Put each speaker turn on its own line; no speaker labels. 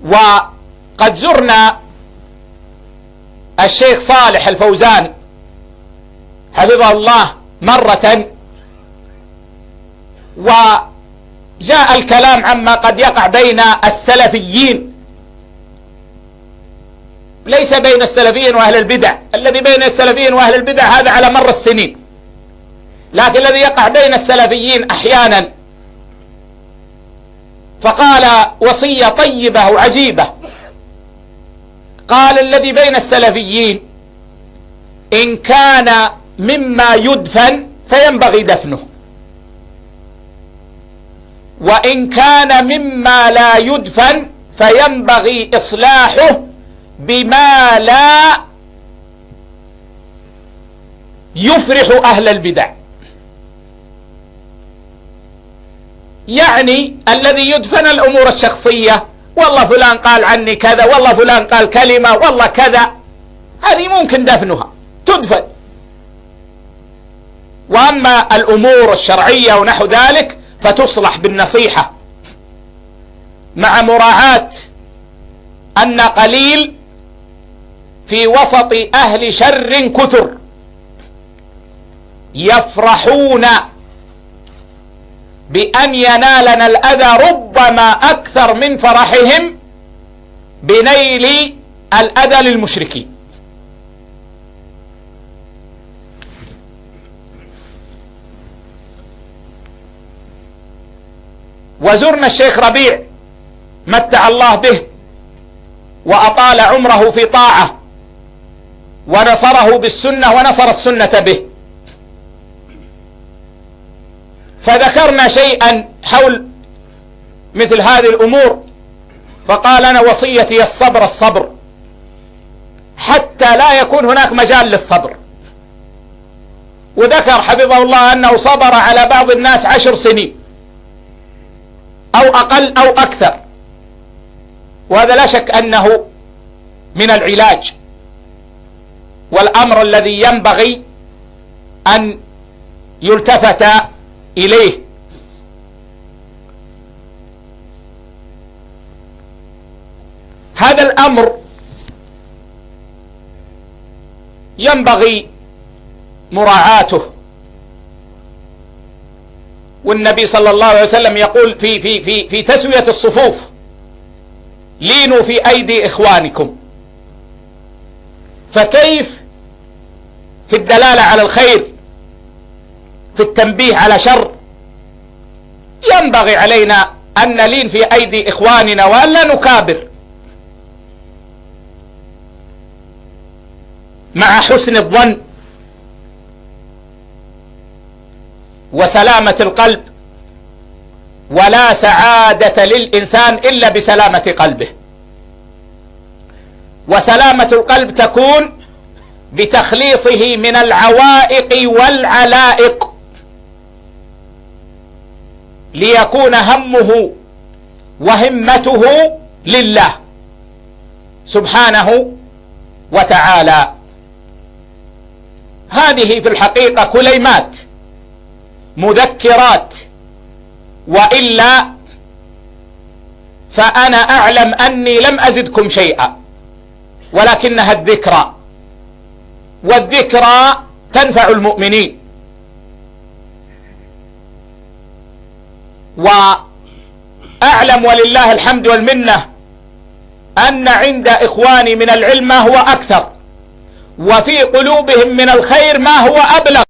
وقد زرنا الشيخ صالح الفوزان حفظه الله مرة، وجاء الكلام عما قد يقع بين السلفيين، ليس بين السلفيين وأهل البدع. الذي بين السلفيين وأهل البدع هذا على مر السنين، لكن الذي يقع بين السلفيين أحيانا. فقال وصية طيبة وعجيبة، قال الذي بين السلفيين إن كان مما يدفن فينبغي دفنه، وإن كان مما لا يدفن فينبغي إصلاحه بما لا يفرح أهل البدع. يعني الذي يدفن الأمور الشخصية، والله فلان قال عني كذا، والله فلان قال كلمة، والله كذا، هذه ممكن دفنها تدفن. وأما الأمور الشرعية ونحو ذلك فتصلح بالنصيحة، مع مراعاة أن قليل في وسط أهل شر كثر يفرحون بأن ينالنا الأذى ربما أكثر من فرحهم بنيل الأذى للمشركين. وزرنا الشيخ ربيع متع الله به وأطال عمره في طاعة، ونصره بالسنة ونصر السنة به. فذكرنا شيئا حول مثل هذه الأمور، فقال أنا وصيتي الصبر حتى لا يكون هناك مجال للصبر. وذكر حفظه الله أنه صبر على بعض الناس 10 سنين أو أقل أو أكثر، وهذا لا شك أنه من العلاج والأمر الذي ينبغي أن يلتفت إليه. هذا الأمر ينبغي مراعاته، والنبي صلى الله عليه وسلم يقول في تسوية الصفوف: لينوا في أيدي إخوانكم. فكيف في الدلالة على الخير، في التنبيه على شر؟ ينبغي علينا أن نلين في أيدي إخواننا وأن لا نكابر، مع حسن الظن وسلامة القلب. ولا سعادة للإنسان إلا بسلامة قلبه، وسلامة القلب تكون بتخليصه من العوائق والعلائق، ليكون همه وهمته لله سبحانه وتعالى. هذه في الحقيقة كليمات مذكرات، وإلا فأنا أعلم أني لم أزدكم شيئا، ولكنها الذكرى، والذكرى تنفع المؤمنين. وأعلم ولله الحمد والمنة أن عند إخواني من العلم ما هو أكثر، وفي قلوبهم من الخير ما هو أبلغ.